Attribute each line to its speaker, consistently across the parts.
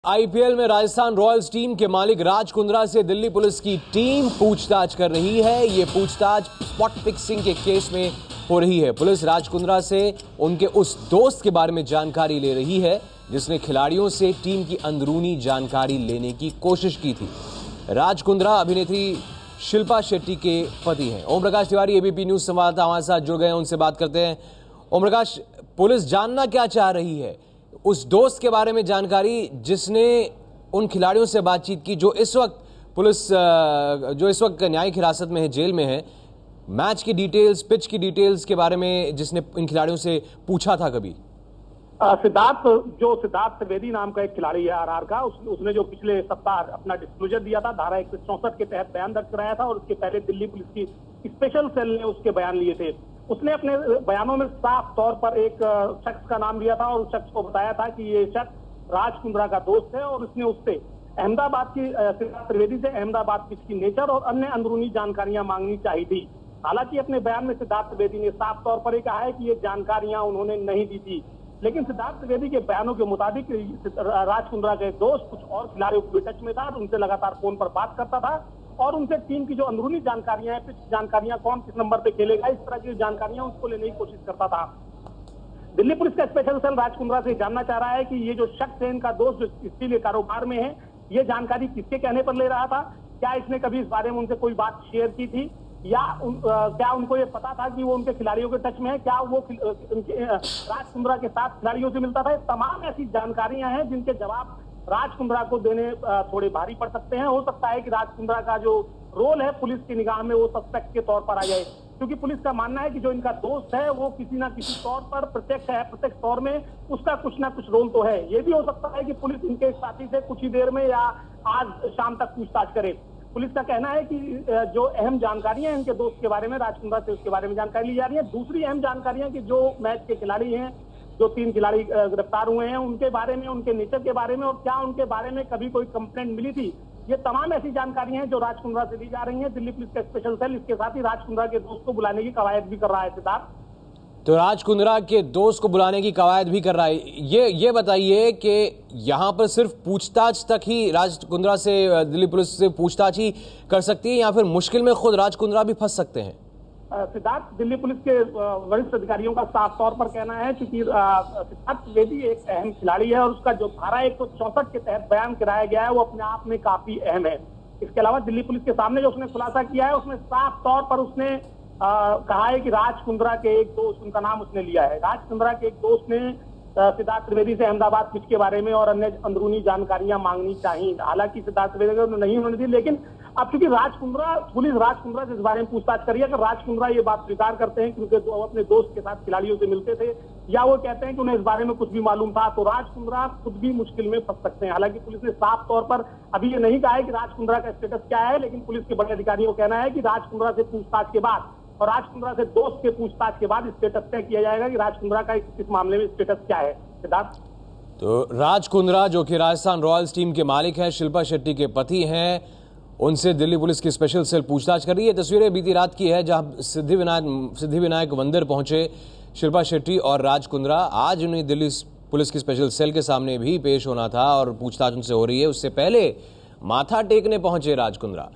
Speaker 1: IPL में Rajasthan Royals team के मालिक राज कुंद्रा से दिल्ली पुलिस की टीम पूछताछ कर रही है। ये पूछताछ स्पॉट फिक्सिंग के केस में हो रही है। पुलिस राज कुंद्रा से उनके उस दोस्त के बारे में जानकारी ले रही है जिसने खिलाड़ियों से टीम की अंदरूनी जानकारी लेने की कोशिश की थी। राज कुंद्रा अभिनेत्री शिल्पा शेट्टी के पति हैं। ओम प्रकाश तिवारी एबीपी न्यूज संवाददाता हमारे साथ जुड़ गए, उनसे बात करते हैं। ओम प्रकाश, पुलिस जानना क्या चाह रही है? उस दोस्त के बारे में जानकारी जिसने उन खिलाड़ियों से बातचीत की जो इस वक्त न्यायिक हिरासत में है, जेल में है। मैच की डिटेल्स, पिच की डिटेल्स के बारे में जिसने इन खिलाड़ियों से पूछा था कभी?
Speaker 2: सिद्धार्थ त्रिवेदी नाम का एक खिलाड़ी है आरआर का, उसने जो पिछले सप्ताह अपना डिस्क्लोजर दिया था, धारा 164 के तहत बयान दर्ज कराया था और उसके पहले दिल्ली पुलिस की स्पेशल सेल ने उसके बयान लिए थे। उसने अपने बयानों में साफ तौर पर एक शख्स का नाम लिया था और उस शख्स को बताया था कि ये शख्स राज कुंद्रा का दोस्त है और उसने उससे अहमदाबाद की सिद्धार्थ त्रिवेदी से अहमदाबाद पिच की नेचर और अन्य अंदरूनी जानकारियां मांगनी चाहिए थी। हालांकि अपने बयान में सिद्धार्थ त्रिवेदी ने साफ तौर पर कहा है कि ये जानकारियां उन्होंने नहीं दी थी, लेकिन सिद्धार्थ त्रिवेदी के बयानों के मुताबिक राज कुंद्रा के दोस्त कुछ और खिलाड़ियों के टच में था, उनसे लगातार फोन पर बात करता था और उनसे टीम की जो अंदरूनी जानकारियां हैं, पिच जानकारियां, कौन किस नंबर पे खेलेगा, इस तरह की जानकारियां उसको लेने की कोशिश करता था। दिल्ली पुलिस का स्पेशल सेल राज कुंद्रा से जानना चाह रहा है कि ये जो शख्स है, इनका दोस्त जो इसके कारोबार में है, ये जानकारी किसके कहने पर ले रहा था? क्या इसने कभी इस बारे में उनसे कोई बात शेयर की थी या क्या उनको ये पता था कि वो उनके खिलाड़ियों के टच में है? क्या वो राज कुंद्रा के साथ खिलाड़ियों से मिलता था? तमाम ऐसी जानकारियां हैं जिनके जवाब राज कुंद्रा को देने थोड़े भारी पड़ सकते हैं। हो सकता है कि राज कुंद्रा का जो रोल है पुलिस की निगाह में वो सस्पेक्ट के तौर पर आ जाए, क्योंकि पुलिस का मानना है कि जो इनका दोस्त है वो किसी ना किसी तौर पर प्रत्यक्ष तौर में उसका कुछ ना कुछ रोल तो है। ये भी हो सकता है कि पुलिस इनके साथी से कुछ ही देर में या आज शाम तक पूछताछ करे। पुलिस का कहना है कि जो अहम जानकारियां इनके दोस्त के बारे में, राज कुंद्रा से उसके बारे में जानकारी ली जा रही है। दूसरी अहम जानकारियां कि जो मैच के खिलाड़ी हैं, जो 3 खिलाड़ी गिरफ्तार हुए हैं, उनके बारे में, उनके नेचर के बारे में और क्या उनके बारे में कभी कोई कंप्लेंट मिली थी, ये तमाम ऐसी जानकारियां हैं जो राज कुंद्रा से ली जा रही हैं। दिल्ली पुलिस का स्पेशल सेल इसके साथ ही राज कुंद्रा के दोस्त को बुलाने की कवायद भी कर रहा है। सिद्धार्थ,
Speaker 1: तो राज कुंद्रा के दोस्त को बुलाने की कवायद भी कर रहा है। ये बताइए कि यहाँ पर सिर्फ पूछताछ तक ही राज कुंद्रा से दिल्ली पुलिस से पूछताछ ही कर सकती है या फिर मुश्किल में खुद राज कुंद्रा भी फंस सकते हैं?
Speaker 2: सिद्धार्थ, दिल्ली पुलिस के वरिष्ठ अधिकारियों का साफ तौर पर कहना है क्योंकि सिद्धार्थ त्रिवेदी एक अहम खिलाड़ी है और उसका जो धारा 164 के तहत बयान कराया गया है वो अपने आप में काफी अहम है। इसके अलावा दिल्ली पुलिस के सामने जो उसने खुलासा किया है उसमें साफ तौर पर उसने कहा है कि राज कुंद्रा के एक दोस्त, उनका नाम उसने लिया है, राज कुंद्रा के एक दोस्त ने सिद्धार्थ त्रिवेदी से अहमदाबाद पिच के बारे में और अन्य अंदरूनी जानकारियां मांगनी चाहिए। हालांकि सिद्धार्थ त्रिवेदी को नहीं उन्होंने दी, लेकिन अब चूंकि पुलिस राज कुंद्रा से इस बारे में पूछताछ करिए, अगर राज कुंद्रा ये बात स्वीकार करते हैं क्योंकि वो अपने दोस्त के साथ खिलाड़ियों से मिलते थे या वो कहते हैं कि उन्हें इस बारे में कुछ भी मालूम था, तो राज कुंद्रा खुद भी मुश्किल में फंस सकते हैं। हालांकि पुलिस ने साफ तौर पर अभी ये नहीं कहा है कि राज कुंद्रा का स्टेटस क्या है, लेकिन पुलिस के बड़े अधिकारियों का कहना है कि राज कुंद्रा से पूछताछ के बाद और राज कुंद्रा से दोस्त के पूछताछ के बाद स्टेटस तय किया जाएगा कि राज कुंद्रा का इस मामले में स्टेटस क्या है। सिद्धार्थ,
Speaker 1: तो राज कुंद्रा जो कि राजस्थान रॉयल्स टीम के मालिक हैं, शिल्पा शेट्टी के पति हैं, उनसे दिल्ली पुलिस की स्पेशल सेल पूछताछ कर रही है। तस्वीरें बीती रात की है जहां सिद्धिविनायक मंदिर पहुंचे शिल्पा शेट्टी और राज कुंद्रा। आज उन्हें दिल्ली पुलिस की स्पेशल सेल के सामने भी पेश होना था और पूछताछ उनसे हो रही है। उससे पहले माथा टेकने पहुंचे राज कुंद्रा,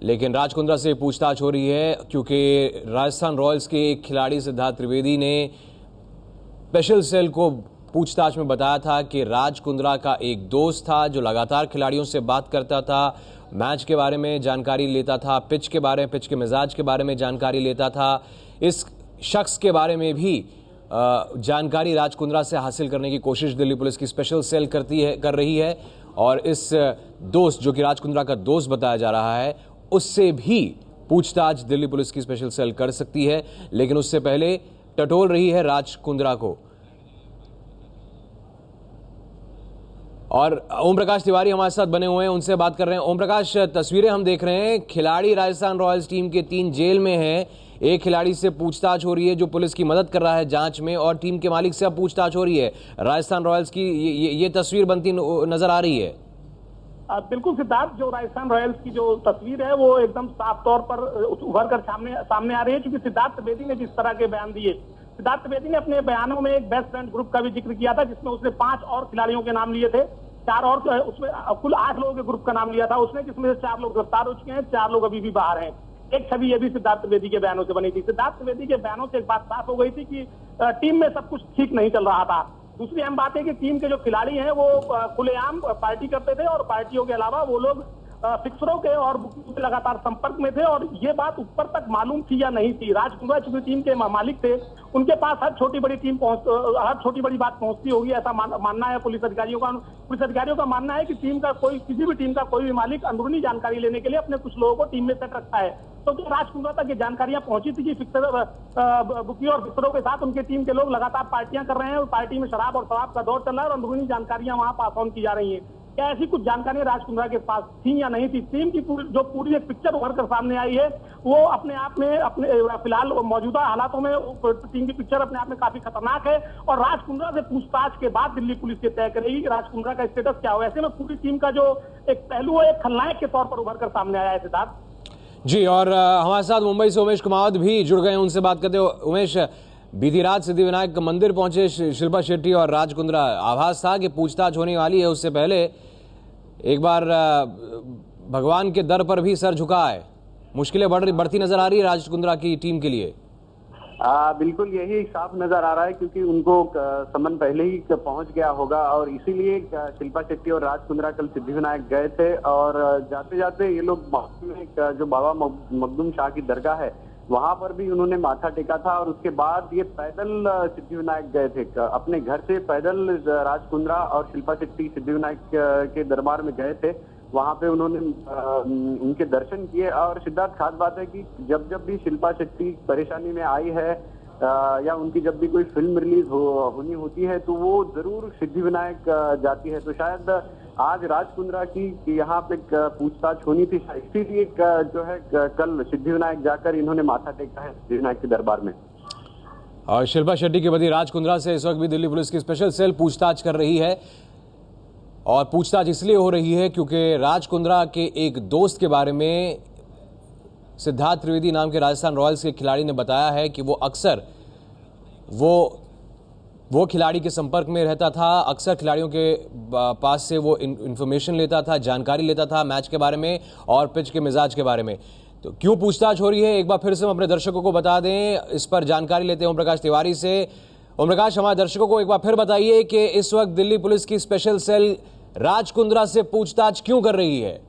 Speaker 1: लेकिन राज कुंद्रा से पूछताछ हो रही है क्योंकि राजस्थान रॉयल्स के एक खिलाड़ी सिद्धार्थ त्रिवेदी ने स्पेशल सेल को पूछताछ में बताया था कि राज कुंद्रा का एक दोस्त था जो लगातार खिलाड़ियों से बात करता था, मैच के बारे में जानकारी लेता था, पिच के मिजाज के बारे में जानकारी लेता था। इस शख्स के बारे में भी जानकारी राज कुंद्रा से हासिल करने की कोशिश दिल्ली पुलिस की स्पेशल सेल कर रही है और इस दोस्त जो कि राज कुंद्रा का दोस्त बताया जा रहा है उससे भी पूछताछ दिल्ली पुलिस की स्पेशल सेल कर सकती है, लेकिन उससे पहले टटोल रही है राज कुंद्रा को। और ओम प्रकाश तिवारी हमारे साथ बने हुए हैं, उनसे बात कर रहे हैं। ओम प्रकाश, तस्वीरें हम देख रहे हैं, खिलाड़ी राजस्थान रॉयल्स टीम के 3 जेल में हैं। एक खिलाड़ी से पूछताछ हो रही है जो पुलिस की मदद कर रहा है जांच में, और टीम के मालिक से अब पूछताछ हो रही है। राजस्थान रॉयल्स की ये तस्वीर बनती नजर आ रही है।
Speaker 2: बिल्कुल सिद्धार्थ, जो राजस्थान रॉयल्स की जो तस्वीर है वो एकदम साफ तौर पर उभर कर सामने आ रही है, क्योंकि सिद्धार्थ त्रिवेदी ने जिस तरह के बयान दिए, सिद्धार्थ त्रिवेदी ने अपने बयानों में एक बेस्ट फ्रेंड ग्रुप का भी जिक्र किया था जिसमें उसने 5 और खिलाड़ियों के नाम लिए थे। 4 और उसमें कुल 8 लोगों के ग्रुप का नाम लिया था उसने, जिसमें से 4 लोग गिरफ्तार हो चुके हैं, 4 लोग अभी भी बाहर हैं। एक छवि ये भी सिद्धार्थ त्रिवेदी के बयानों से बनी थी। सिद्धार्थ त्रिवेदी के बयानों से एक बात साफ हो गई थी कि टीम में सब कुछ ठीक नहीं चल रहा था। दूसरी अहम बात है कि टीम के जो खिलाड़ी हैं वो खुलेआम पार्टी करते थे और पार्टियों के अलावा वो लोग फिक्सरों के और बुकिंग के लगातार संपर्क में थे, और ये बात ऊपर तक मालूम थी या नहीं थी। राज कुंद्रा चूंकि टीम के मालिक थे, उनके पास हर छोटी बड़ी बात पहुंचती होगी, ऐसा मानना है पुलिस अधिकारियों का। पुलिस अधिकारियों का मानना है कि किसी भी टीम का कोई भी मालिक अंदरूनी जानकारी लेने के लिए अपने कुछ लोगों को टीम में सेट रखता है। तो राज कुंद्रा तक ये जानकारियां पहुंची थी कि बुकी और फिक्सरों के साथ उनके टीम के लोग लगातार पार्टियां कर रहे हैं और पार्टी में शराब और शराब का दौर चल रहा है और अंदरूनी जानकारियां वहां पास ऑन की जा रही हैं। क्या ऐसी कुछ जानकारी राज कुंद्रा के पास थी या नहीं थी? टीम की पूरी एक पिक्चर उभर कर सामने आई है, वो अपने आप में फिलहाल मौजूदा हालातों में टीम की पिक्चर अपने आप में काफी खतरनाक है, और राज कुंद्रा से पूछताछ के बाद दिल्ली पुलिस ये तय करेगी कि राज कुंद्रा का स्टेटस क्या हो। ऐसे में पूरी टीम का जो एक पहलू है, एक खलनायक के तौर पर उभर कर सामने आया है। सिद्धार्थ
Speaker 1: जी, और हमारे साथ मुंबई से उमेश कुमावत भी जुड़ गए हैं, उनसे बात करते हो। उमेश, बीती रात सिद्धिविनायक मंदिर पहुंचे शिल्पा शेट्टी और राज कुंद्रा। आभास था कि पूछताछ होने वाली है, उससे पहले एक बार भगवान के दर पर भी सर झुका है। मुश्किलें बढ़ती नजर आ रही है राज कुंद्रा की टीम के लिए।
Speaker 3: बिल्कुल यही साफ नजर आ रहा है, क्योंकि उनको समन पहले ही पहुंच गया होगा और इसीलिए शिल्पा शेट्टी और राज कुंद्रा कल सिद्धिविनायक गए थे, और जाते जाते ये लोग में जो बाबा मखदूम शाह की दरगाह है वहां पर भी उन्होंने माथा टेका था, और उसके बाद ये पैदल सिद्धिविनायक गए थे। अपने घर से पैदल राज कुंद्रा और शिल्पा शेट्टी सिद्धिविनायक के दरबार में गए थे। वहां पे उन्होंने उनके दर्शन किए, और सिद्धार्थ खास बात है कि जब भी शिल्पा शेट्टी परेशानी में आई है या उनकी जब भी कोई फिल्म रिलीज होनी होती है तो वो जरूर सिद्धिविनायक जाती है। तो शायद आज राज कुंद्रा की यहाँ पे पूछताछ होनी थी, इसीलिए जो है कल सिद्धिविनायक जाकर इन्होंने माथा टेका है सिद्धिविनायक के दरबार में।
Speaker 1: और शिल्पा शेट्टी के पति राज कुंद्रा से इस वक्त भी दिल्ली पुलिस की स्पेशल सेल पूछताछ कर रही है, और पूछताछ इसलिए हो रही है क्योंकि राज कुंद्रा के एक दोस्त के बारे में सिद्धार्थ त्रिवेदी नाम के राजस्थान रॉयल्स के खिलाड़ी ने बताया है कि वो अक्सर वो खिलाड़ी के संपर्क में रहता था, अक्सर खिलाड़ियों के पास से वो इन्फॉर्मेशन लेता था, जानकारी लेता था मैच के बारे में और पिच के मिजाज के बारे में। तो क्यों पूछताछ हो रही है, एक बार फिर से हम अपने दर्शकों को बता दें। इस पर जानकारी लेते हैं ओम प्रकाश तिवारी से। ओम प्रकाश, हमारे दर्शकों को एक बार फिर बताइए कि इस वक्त दिल्ली पुलिस की स्पेशल सेल राज कुंद्रा से पूछताछ क्यों कर रही है?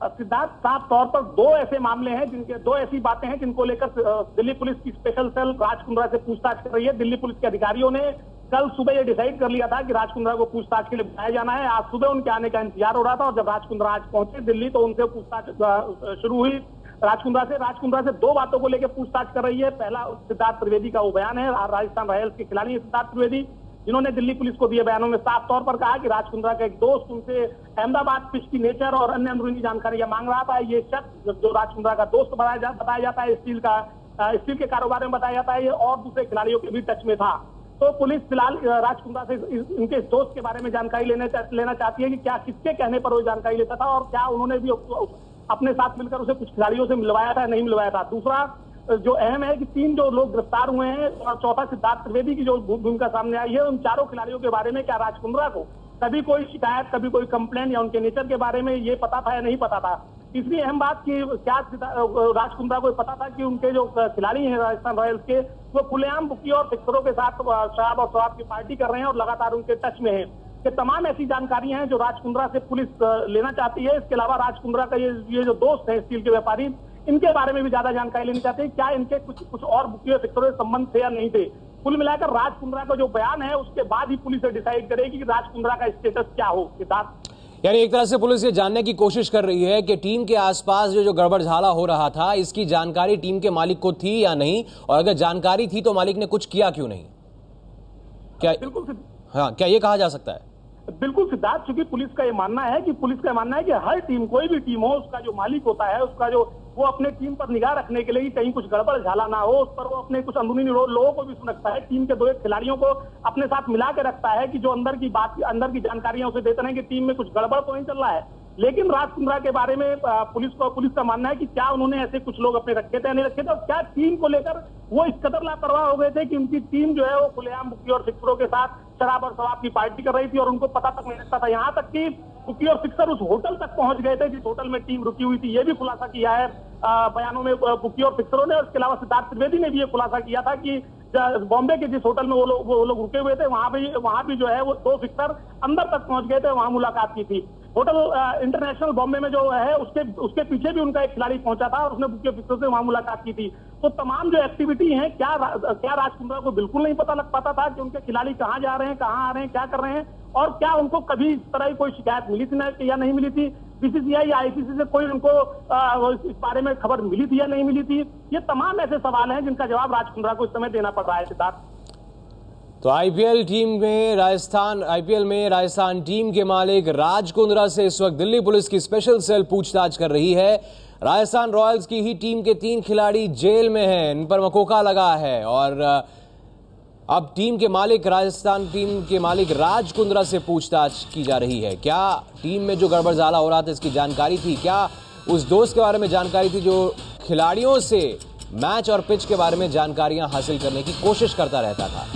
Speaker 2: सिद्धार्थ, साफ तौर पर दो ऐसे मामले हैं, दो ऐसी बातें हैं जिनको लेकर दिल्ली पुलिस की स्पेशल सेल राज कुंद्रा से पूछताछ कर रही है। दिल्ली पुलिस के अधिकारियों ने कल सुबह ये डिसाइड कर लिया था कि राज कुंद्रा को पूछताछ के लिए बुलाया जाना है। आज सुबह उनके आने का इंतजार हो रहा था, और जब राज कुंद्रा आज पहुंचे दिल्ली तो उनसे पूछताछ शुरू हुई। राज कुंद्रा से दो बातों को लेकर पूछताछ कर रही है। पहला सिद्धार्थ त्रिवेदी का वो बयान है, राजस्थान रॉयल्स के खिलाड़ी है सिद्धार्थ त्रिवेदी, जिन्होंने दिल्ली पुलिस को दिए बयानों में साफ तौर पर कहा कि राज कुंद्रा का एक दोस्त उनसे अहमदाबाद पिच की नेचर और अन्य अंदरूनी जानकारियां मांग रहा था। ये शख्स जो राज कुंद्रा का दोस्त बताया जाता है, स्टील के कारोबार में बताया जाता है, ये और दूसरे खिलाड़ियों के भी टच में था। तो पुलिस फिलहाल राज कुंद्रा से इनके दोस्त के बारे में जानकारी लेना चाहती है कि क्या किसके कहने पर वो जानकारी लेता था, और क्या उन्होंने भी अपने साथ मिलकर उसे कुछ खिलाड़ियों से मिलवाया था, नहीं मिलवाया था। दूसरा जो अहम है कि 3 जो लोग गिरफ्तार हुए हैं, और चौथा सिद्धार्थ त्रिवेदी की जो भूमिका सामने आई है, उन चारों खिलाड़ियों के बारे में क्या राज कुंद्रा को कभी कोई शिकायत, कभी कोई कंप्लेंट या उनके नेचर के बारे में ये पता था या नहीं पता था। तीसरी अहम बात कि क्या राज कुंद्रा को पता था कि उनके जो खिलाड़ी हैं राजस्थान रॉयल्स के, वो खुलेआम बुकी और फिक्सरों के साथ शराब और शराब की पार्टी कर रहे हैं और लगातार उनके टच में है। ये तमाम ऐसी जानकारियां हैं जो राज कुंद्रा से पुलिस लेना चाहती है। इसके अलावा राज कुंद्रा का ये जो दोस्त है स्टील के व्यापारी, इनके बारे में भी ज्यादा जानकारी लेनी चाहते हैं। क्या इनके कुछ और बुकी और फिक्सरों से संबंध थे या नहीं थे। कुल मिलाकर राज कुंद्रा का जो बयान है उसके बाद ही पुलिस डिसाइड करेगी कि राज कुंद्रा का स्टेटस क्या हो। सिद्धार्थ,
Speaker 1: यानी एक तरह से पुलिस ये जानने की कोशिश कर रही है कि टीम के आसपास जो गड़बड़ झाला हो रहा था, इसकी जानकारी टीम के मालिक को थी या नहीं, और अगर जानकारी थी तो मालिक ने कुछ किया क्यों नहीं। क्या
Speaker 2: बिल्कुल,
Speaker 1: हाँ, क्या ये कहा जा सकता है?
Speaker 2: बिल्कुल सिद्धार्थ, क्योंकि पुलिस का ये मानना है कि हर टीम, कोई भी टीम हो, उसका जो मालिक होता है, उसका जो वो अपने टीम पर निगाह रखने के लिए कहीं कुछ गड़बड़ झाला ना हो, उस पर वो अपने कुछ अंदरूनी लोगों को भी सुन रखता है। टीम के 2 एक खिलाड़ियों को अपने साथ मिला के रखता है कि जो अंदर की जानकारियां उसे देते हैं कि टीम में कुछ गड़बड़ तो नहीं चल रहा है। लेकिन राज कुंद्रा के बारे में पुलिस का मानना है कि क्या उन्होंने ऐसे कुछ लोग अपने रखे थे या नहीं रखे थे, और क्या टीम को लेकर वो इस कदर लापरवाह हो गए थे कि उनकी टीम जो है वो खुलेआम बुकी और फिक्सरों के साथ शराब और शराब की पार्टी कर रही थी और उनको पता तक नहीं लगता था। यहाँ तक कि बुकी और फिक्सर उस होटल तक पहुंच गए थे जिस होटल में टीम रुकी हुई थी। ये भी खुलासा किया है बयानों में बुकी और फिक्सरों ने। और इसके अलावा सिद्धार्थ त्रिवेदी ने भी ये खुलासा किया था कि बॉम्बे के जिस होटल में वो लोग रुके हुए थे वहां भी जो है वो 2 फिक्सर अंदर तक पहुंच गए थे, वहां मुलाकात की थी। होटल इंटरनेशनल बॉम्बे में जो है उसके पीछे भी उनका एक खिलाड़ी पहुंचा था और उसने बुकी और फिक्सर से वहां मुलाकात की थी। तो तमाम जो एक्टिविटी है क्या राज कुंद्रा को बिल्कुल नहीं पता लग पाता था कि उनके खिलाड़ी कहाँ जा रहे हैं, कहाँ आ रहे हैं, क्या कर रहे हैं, और क्या उनको कभी इस तरह की कोई शिकायत मिली थी या नहीं मिली थी। बीसीसीआई या आईसीसी से कोई उनको इस बारे में खबर मिली थी या नहीं मिली थी। ये तमाम ऐसे सवाल हैं जिनका जवाब राज कुंद्रा को इस समय देना पड़ रहा है। सिद्धार्थ,
Speaker 1: तो आईपीएल में राजस्थान टीम के मालिक राज कुंद्रा से इस वक्त दिल्ली पुलिस की स्पेशल सेल पूछताछ कर रही है। राजस्थान रॉयल्स की ही टीम के 3 खिलाड़ी जेल में हैं, इन पर मकोका लगा है और अब टीम के मालिक राजस्थान टीम के मालिक राज कुंद्रा से पूछताछ की जा रही है। क्या टीम में जो गड़बड़झाला हो रहा था इसकी जानकारी थी? क्या उस दोस्त के बारे में जानकारी थी जो खिलाड़ियों से मैच और पिच के बारे में जानकारियां हासिल करने की कोशिश करता रहता था?